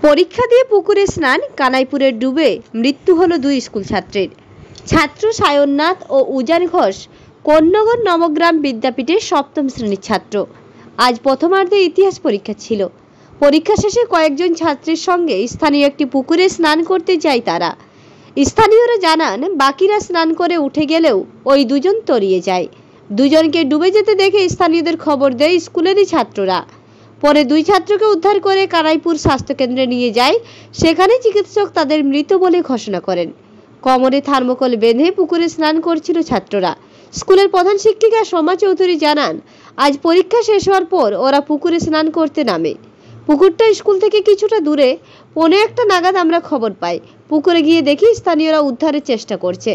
পরীক্ষা দিয়ে পুকুরে স্নান, কানাইপুরে ডুবে মৃত্যু হলো দুই স্কুল ছাত্রের। ছাত্র সায়ননাথ ও উজান ঘোষ কোন্নগর নবগ্রাম বিদ্যাপীঠের সপ্তম শ্রেণীর ছাত্র। আজ প্রথমার্ধে ইতিহাস পরীক্ষা ছিল। পরীক্ষা শেষে কয়েকজন ছাত্রের সঙ্গে স্থানীয় একটি পুকুরে স্নান করতে যায় তারা। স্থানীয়রা জানান, বাকিরা স্নান করে উঠে গেলেও ওই দুজন তলিয়ে যায়। দুজনকে ডুবে যেতে দেখে স্থানীয়দের খবর দেয় স্কুলেরই ছাত্ররা। পরে দুই ছাত্রকে উদ্ধার করে কানাইপুর স্বাস্থ্যকেন্দ্রে নিয়ে যায়। সেখানে চিকিৎসক তাদের মৃত বলে ঘোষণা করেন। কোমরে থার্মোকল বেঁধে পুকুরে স্নান করছিল ছাত্ররা। স্কুলের প্রধান শিক্ষিকা সোমা চৌধুরী জানান, আজ পরীক্ষা শেষ হওয়ার পর ওরা পুকুরে স্নান করতে নামে। পুকুরটা স্কুল থেকে কিছুটা দূরে। 1:45 নাগাদ আমরা খবর পাই। পুকুরে গিয়ে দেখি স্থানীয়রা উদ্ধারের চেষ্টা করছে।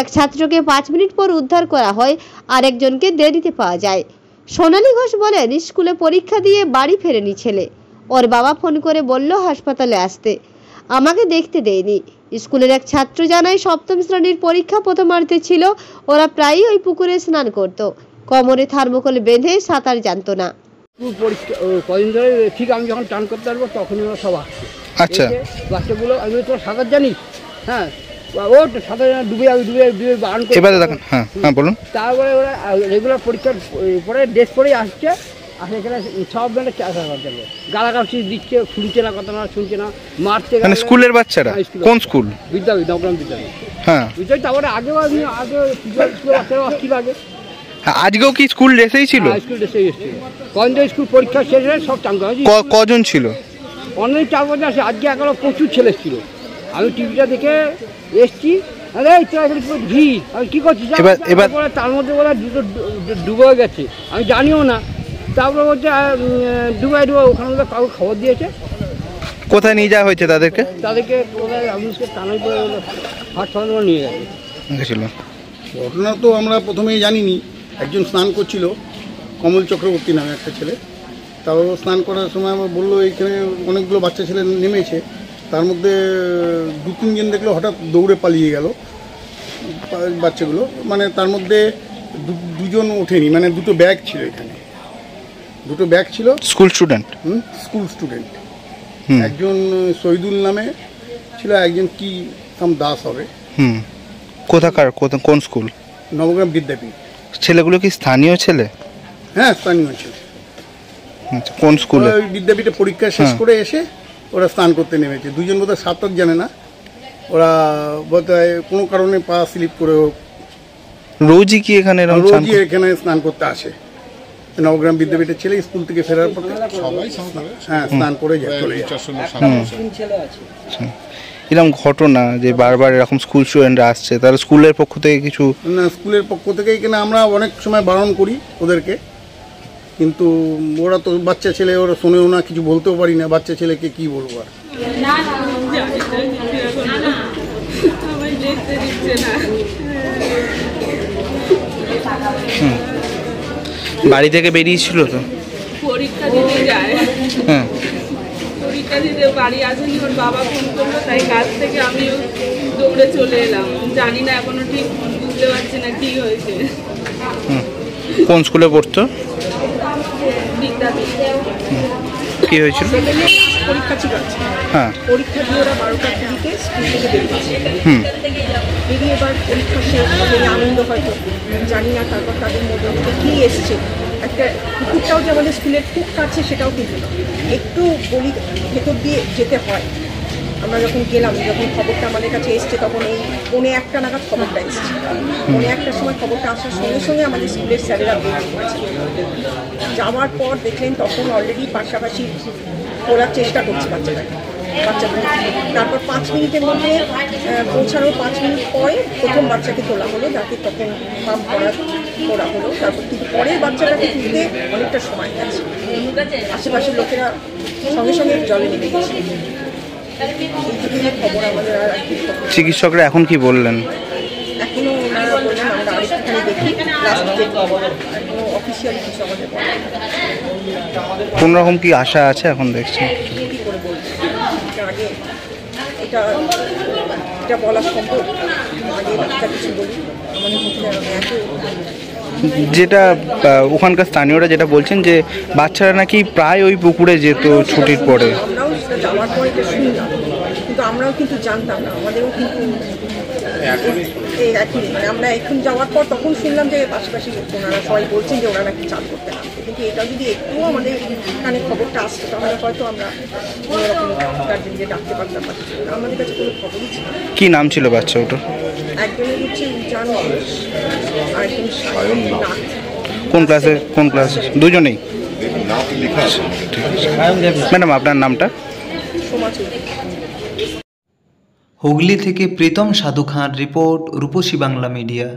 এক ছাত্রকে 5 মিনিট পর উদ্ধার করা হয়, আর একজনকে দেরিতে পাওয়া যায়। সোনালী ঘোষ বলেন, স্কুলে পরীক্ষা দিয়ে বাড়ি ফেরেনি ছেলে। ওর বাবা ফোন করে বলল হাসপাতালে আসতে, আমাকে দেখতে দেয়নি। স্কুলের এক ছাত্র জানায়, সপ্তম শ্রেণীর পরীক্ষা প্রথমার্ধে ছিল। ওরা প্রায়ই ওই পুকুরে স্নান করত। কোমরে থার্মোকল বেঁধে সাঁতার জানতো না। কদিন ধরে ঠিক আমি যখন টান করতে পারবো তখনই ওরা সব আসছে। আচ্ছা, বাচ্চাগুলো আমি তো সাঁতার জানি, হ্যাঁ, ও সাঁতার ডুবে ডুবে বারণ করে। এবারে দেখেন, হ্যাঁ হ্যাঁ বলুন। তারপরে ওরা রেগুলার পরীক্ষার পরে ড্রেস পরেই আসছে। আর এখানে সব ধরনের চাষা করতে হবে, গালাগাছি দিচ্ছে, শুনছে না, কথা না শুনছে না, মারছে। মানে স্কুলের বাচ্চারা? কোন স্কুল? বিদ্যাপীঠ, নবগ্রাম বিদ্যাপীঠ। হ্যাঁ, তারপরে আগেও স্কুলের বাচ্চারাও আসছিল আগে। আজকেও কি স্কুল ড্রেসেই ছিল? স্কুল ড্রেসেই এসেছিল। কদিন ধরে স্কুল পরীক্ষা শেষ হয়ে সব চান করা। কজন ছিল? অনেক 4-5 আসে। আজকে এখনো প্রচুর ছেলে ছিল। আমি টিভিটা দেখে এসছি, আরে ভিড়, আমি কী করছি এবার তার মধ্যে বলে দুটো ডুবে গেছে, আমি জানিও না। তারপরে বলছে ডুবে ওখানে কাউকে খবর দিয়েছে। কোথায় নিয়ে যাওয়া হয়েছে তাদেরকে? কোথায় আমুসকে কানাইপুরে হাসপাতালে নিয়ে গেছিল। ঘটনা তো আমরা প্রথমেই জানিনি। একজন স্নান করছিল, কমল চক্রবর্তী নামে একটা ছেলে। তারপর স্নান করার সময় আমার বললো এইখানে অনেকগুলো বাচ্চা ছেলে নেমেছে। তার মধ্যে 2-3 জন দেখলো হঠাৎ দৌড়ে পালিয়ে গেল বাচ্চাগুলো। মানে তার মধ্যে দুজন ওঠেনি, মানে দুটো ব্যাগ ছিল এখানে, দুটো ব্যাগ ছিল। School student? School student. একজন শহীদুল নামে ছিল, একজন কি নাম দাস হবে। কোথাকার, কোন স্কুল? নবগ্রাম বিদ্যাপীঠ। ছেলেগুলো কি স্থানীয় ছেলে? হ্যাঁ, স্থানীয় ছেলে। কোন স্কুলে? বিদ্যাপীঠে পরীক্ষা শেষ করে এসে ওরা স্নান করতে নেমেছে। দুজন বোধহয় সাঁতার জানে না। ওরা বোধহয় কোনো কারণে পা স্লিপ করে। রোজই কি এখানে? রোজই এখানে স্নান করতে আসে। নবগ্রাম বিদ্যাপীঠের ছেলে স্কুল থেকে ফেরার পর হ্যাঁ স্নান করে যায়, চলে যায়। এরকম ঘটনা যে বারবার এরকম স্কুল স্টুডেন্টরা আসছে, তাহলে স্কুলের পক্ষ থেকে কিছু? না, স্কুলের পক্ষ থেকে এখানে আমরা অনেক সময় বারণ করি ওদেরকে, কিন্তু ওরা তো বাচ্চা ছেলে, ওরা শোনেও না, কিছু বলতেও পারি না। বাচ্চা ছেলেকে কি বলবো আর। বাড়ি থেকে বেরিয়েছিল তো পরীক্ষা দিতে যায়। হ্যাঁ, পরীক্ষা দিতে বাড়ি আসেনি, ওর বাবা ফোন করলো, তাই কাজ থেকে আমিও দৌড়ে চলে এলাম। জানি না এখনো, ঠিক বুঝতে পারছি না কি হয়েছে। কোন স্কুলে পড়তো? কি হয়েছিল? পরীক্ষা ছিল। হ্যাঁ, পরীক্ষা দিয়ে ওরা 12টা 20-তে স্কুল থেকে বেরিয়েছে। বেরিয়ে এবার পরীক্ষা শেষ হবে, আনন্দ হয়তো জানি না। তারপর তাদের মধ্যে কী এসছে, একটা পুকুরটাও যে আমাদের স্কুলের খুব কাছে সেটাও কিন্তু একটু গলি ভেতর দিয়ে যেতে হয়। আমরা যখন গেলাম, যখন খবরটা আমাদের কাছে এসছে, তখন এই 1:45 নাগাদ খবরটা এসছে। 1:45-টার সময় খবরটা আসার সঙ্গে সঙ্গে আমাদের স্কুলের স্যারেরা বেরিয়ে পড়েছে। যাওয়ার পর দেখলেন তখন অলরেডি পাশাপাশি খোলার চেষ্টা করছে বাচ্চাটাকে। তারপর 5 মিনিটের মধ্যে পৌঁছানোর 5 মিনিট পরে প্রথম বাচ্চাকে তোলা হলো, যাকে তখন পাম্প করা হলো। তারপর কিন্তু পরের বাচ্চাটাকে তুলতে অনেকটা সময় গেছে। আশেপাশের লোকেরা সঙ্গে সঙ্গে জলে নেমে গেছে। খবর আমাদের আর চিকিৎসকরা এখন কি বললেন? এখনো ওনারা বললেন আমরা আরেকটুখানি দেখি, এখনো অফিসিয়ালি কিছু আমাদের কোন রকম কি আশা আছে এখন দেখছি? কি করে বলবো, আগে এটা বলা সম্ভব? আগে একটা কিছু বলি, আমাদের মধ্যে এত যেটা ওখানকার স্থানীয়রা যেটা বলছেন যে বাচ্চারা নাকি প্রায় ওই পুকুরে যেত ছুটির পরে। আমরাও সেটা যাওয়ার পরে এটা শুনলাম, কিন্তু আমরাও কিন্তু জানতাম না, আমাদেরও কিন্তু এই একই মানে আমরা এখন যাওয়ার পর তখন শুনলাম যে পাশাপাশি ওনারা সবাই বলছেন যে ওরা নাকি চাল করতে নামছে, কিন্তু এটা যদি একটুও আমাদের এখানে খবরটা আসতো তাহলে হয়তো আমরা কোনোরকম গার্জেনকে ডাকতে পারতাম, আমাদের কাছে কোনো খবরই ছিল না। কি নাম ছিল বাচ্চা ওটার? একজনের হচ্ছে উজান ঘোষ, আরেকজন সায়ননাথ। কোন ক্লাসে? দুজনেই? ম্যাডাম আপনার নামটা? সমাজ। হুগলি থেকে প্রীতম সাধু খাঁর রিপোর্ট, রূপসী বাংলা মিডিয়া।